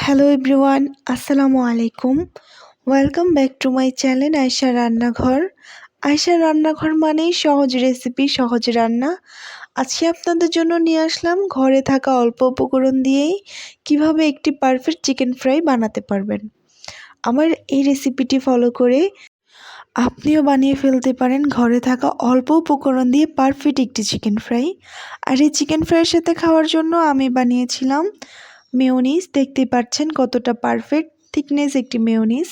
Hello everyone, আসসালামু আলাইকুম। Welcome back to my channel Ayesha রান্নাঘর। আয়শা রান্নাঘর মানেই সহজ রেসিপি, সহজ রান্না। আজকে আপনাদের জন্য নিয়ে আসলাম ঘরে থাকা অল্প উপকরণ দিয়েই কিভাবে একটি পারফেক্ট চিকেন ফ্রাই বানাতে পারবেন। আমার এই রেসিপিটি ফলো করে আপনিও বানিয়ে ফেলতে পারেন ঘরে থাকা অল্প উপকরণ দিয়ে পারফেক্ট একটি চিকেন ফ্রাই। আর এই চিকেন ফ্রাইয়ের সাথে খাওয়ার জন্য আমি বানিয়েছিলাম মেয়োনিজ। দেখতেই পাচ্ছেন কতটা পারফেক্ট থিকনেস একটি মেয়োনিজ।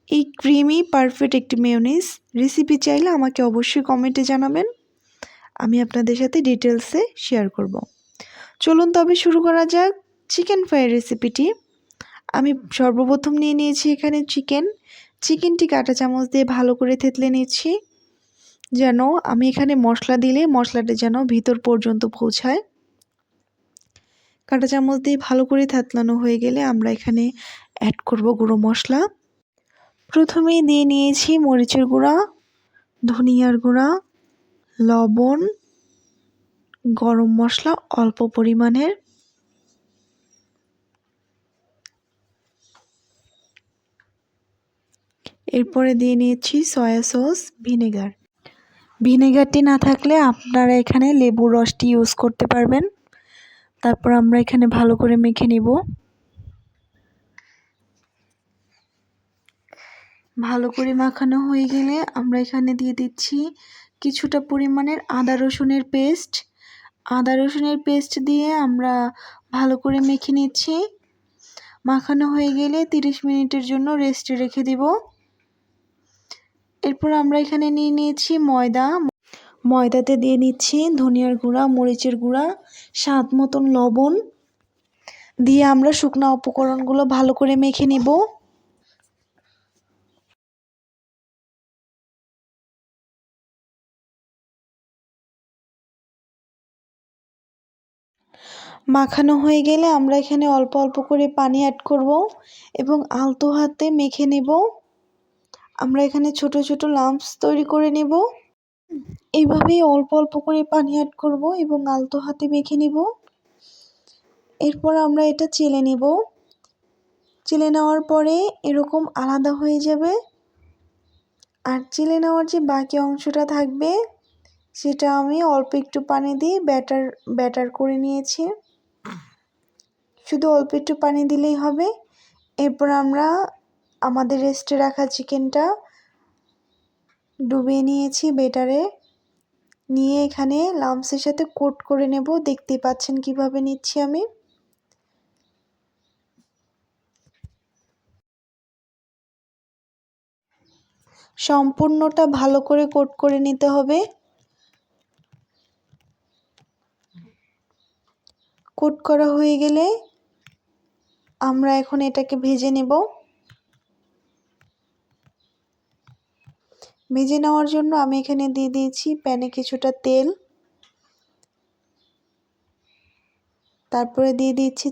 এই ক্রিমি পারফেক্ট একটি মেয়োনিজ রেসিপি চাইলে আমাকে অবশ্যই কমেন্টে জানাবেন, আমি আপনাদের সাথে ডিটেলসে শেয়ার করব। চলুন তবে শুরু করা যাক চিকেন ফ্রাইয়ের রেসিপিটি। আমি সর্বপ্রথম নিয়ে নিয়েছি এখানে চিকেনটি কাঁটা চামচ দিয়ে ভালো করে থেতলে নিচ্ছি, যেন আমি এখানে মশলা দিলে মশলাটা যেন ভিতর পর্যন্ত পৌঁছায়। কাঁটা চামচ দিয়ে ভালো করে থেতলানো হয়ে গেলে আমরা এখানে অ্যাড করব গুঁড়ো মশলা। প্রথমেই দিয়ে নিয়েছি মরিচের গুঁড়া, ধনিয়ার গুঁড়া, লবণ, গরম মশলা অল্প পরিমাণের, এরপরে দিয়ে নিয়েছি সয়া সস, ভিনেগারটি না থাকলে আপনারা এখানে লেবুর রসটি ইউজ করতে পারবেন। তারপর আমরা এখানে ভালো করে মেখে নিব। ভালো করে মাখানো হয়ে গেলে আমরা এখানে দিয়ে দিচ্ছি কিছুটা পরিমাণের আদা রসুনের পেস্ট দিয়ে আমরা ভালো করে মেখে নিচ্ছি। মাখানো হয়ে গেলে 30 মিনিটের জন্য রেস্টে রেখে দিব। এরপর আমরা এখানে নিয়ে নিয়েছি ময়দাতে দিয়ে নিচ্ছি ধনিয়ার গুঁড়া, মরিচের গুঁড়া, স্বাদ মতন লবণ দিয়ে আমরা শুকনো উপকরণগুলো ভালো করে মেখে নিব। মাখানো হয়ে গেলে আমরা এখানে অল্প অল্প করে পানি অ্যাড করব এবং আলতো হাতে মেখে নেব। আমরা এখানে ছোট ছোট লাম্পস তৈরি করে নেব। এইভাবেই অল্প অল্প করে পানি অ্যাড করব এবং আলতো হাতে মেখে নেব। এরপর আমরা এটা চেলে নেব। চেলে নেওয়ার পরে এরকম আলাদা হয়ে যাবে। আর চেলে নেওয়ার যে বাকি অংশটা থাকবে সেটা আমি অল্প একটু পানি দিয়ে ব্যাটার করে নিয়েছি। শুধু অল্প একটু পানি দিলেই হবে। এরপর আমরা আমাদের রেস্টে রাখা চিকেনটা ডুবিয়ে নিয়েছি ব্যাটারে, নিয়ে এখানে লাম্পসের সাথে কোট করে নেব। দেখতেই পাচ্ছেন কিভাবে নিচ্ছি আমি। সম্পূর্ণটা ভালো করে কোট করে নিতে হবে। কোট করা হয়ে গেলে আমরা এখন এটাকে ভেজে নেব। ভেজে নেওয়ার জন্য আমি এখানে দিয়ে দিয়েছি প্যানে কিছুটা তেল, তারপরে দিয়ে দিচ্ছি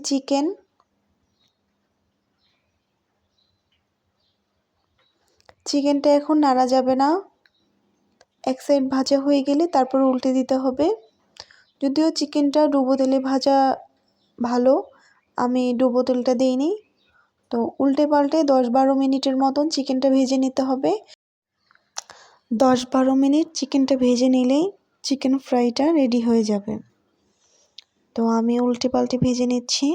চিকেনটা এখন নাড়া যাবে না। এক সাইড ভাজা হয়ে গেলে তারপর উল্টে দিতে হবে। যদিও চিকেনটা ডুবো তেলে ভাজা ভালো, আমি ডুবো তেলটা দিইনি। তো উল্টে পাল্টে 10-12 মিনিটের মতন চিকেনটা ভেজে নিতে হবে। 10-12 মিনিট চিকেনটা ভেজে নিলেই চিকেন ফ্রাইটা রেডি হয়ে যাবে। তো আমি উল্টে পাল্টে ভেজে নিচ্ছি।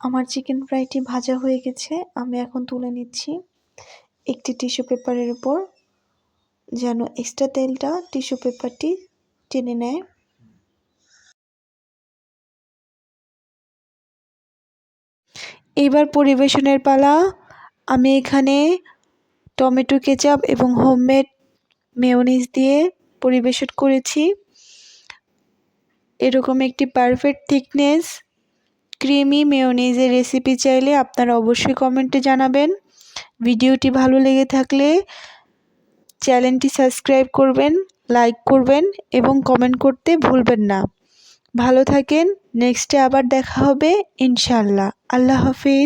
আমার চিকেন ফ্রাইটি ভাজা হয়ে গেছে, আমি এখন তুলে নিচ্ছি একটি টিস্যু পেপারের উপর, যেন এক্সট্রা তেলটা টিস্যু পেপারটি টেনে নেয়। এবার পরিবেশনের পালা। আমি এখানে টমেটো কেচাপ এবং হোমমেড মেয়োনিজ দিয়ে পরিবেশন করেছি। এরকম একটি পারফেক্ট থিকনেস ক্রিমি মেয়োনিজের রেসিপি চাইলে আপনারা অবশ্যই কমেন্টে জানাবেন। ভিডিওটি ভালো লেগে থাকলে চ্যানেলটি সাবস্ক্রাইব করবেন, লাইক করবেন এবং কমেন্ট করতে ভুলবেন না। ভালো থাকেন, নেক্সটে আবার দেখা হবে ইনশাআল্লাহ। আল্লাহ হাফিজ।